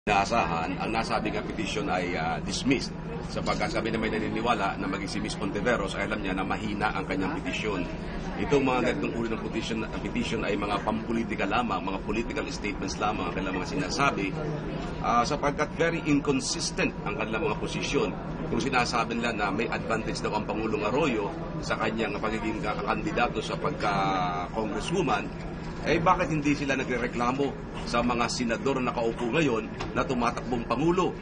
Inaasahan, ang nasabing petisyon ay dismissed sapagkat kami na may naniniwala na maging si Ms. Ontiveros ay alam niya na mahina ang kanyang petisyon. Itong mga ganitong uri ng petition ay mga pampolitika lamang, mga political statements lamang ang kanilang mga sinasabi sapagkat very inconsistent ang kanilang mga posisyon. Kung sinasabi nila na may advantage daw ang Pangulong Arroyo sa kanyang pagiging kandidato sa pagka-congresswoman, bakit hindi sila nagrereklamo sa mga senador na nakaupo ngayon na tumatakbong Pangulo?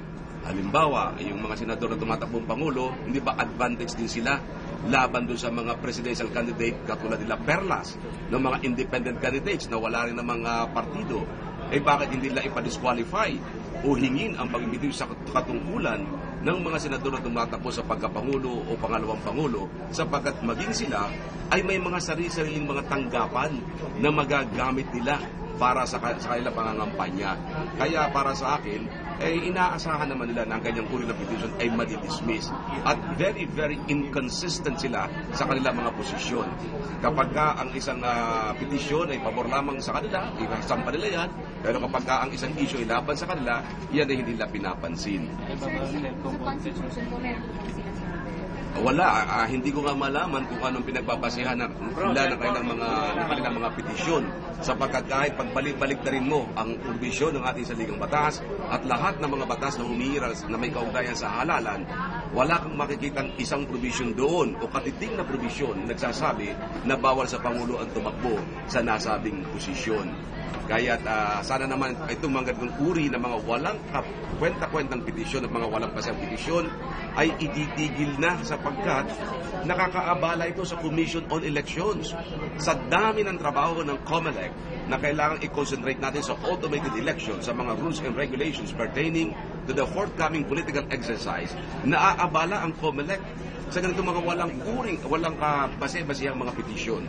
Halimbawa, yung mga senador na tumatakbong Pangulo, hindi ba advantage din sila laban doon sa mga presidential candidate katulad nila Perlas, ng mga independent candidates na wala rin ng mga partido? Bakit hindi nila ipa-disqualify o hingin ang pagbibigay sa katungkulan ng mga senador na tumatakbo sa pagkapangulo o pangalawang pangulo sapagkat maging sila ay may mga sarili-sariling mga tanggapan na magagamit nila para sa kanilang pangangampanya. Kaya para sa akin, inaasahan naman nila na ang kanyang uri ng petition ay madidismiss. At very, very inconsistent sila sa kanilang mga posisyon. Kapag ang isang petition ay pabor lamang sa kanila, ikasampa nila yan. Pero kapag ang isang issue ay laban sa kanila, yan ay hindi nila pinapansin. Wala, hindi ko nga malaman kung anong pinagbabasihan nila ng kanilang mga petisyon sapagkat kahit pagbalik-balik na rin mo ang provisyon ng ating saligang batas at lahat ng mga batas na humihiral na may kaugnayan sa halalan, wala kang makikitang isang provisyon doon o katiting na provisyon nagsasabi na bawal sa Pangulo ang tumakbo sa nasabing posisyon. Kaya sana naman itong mga ganitong uri ng mga walang kwenta-kwentang petisyon at mga walang pasang petisyon ay ititigil na sapagkat nakakaabala ito sa Commission on Elections. Sa dami ng trabaho ng COMELEC na kailangan i-concentrate natin sa automated election, sa mga rules and regulations pertaining to the forthcoming political exercise, naaabala ang COMELEC sa ganitong mga walang base-basehang mga petisyon.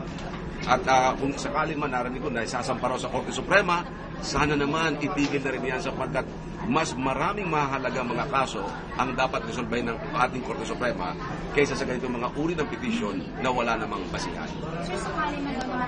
At kung sakaling man narinig ko na isasampa raw sa Korte Suprema, sana naman itigil na rin yan sapagkat mas maraming mahalagang mga kaso ang dapat resolbahin ng ating Korte Suprema kaysa sa ganitong mga uri ng petisyon na wala namang basihan. So, sakaling man mga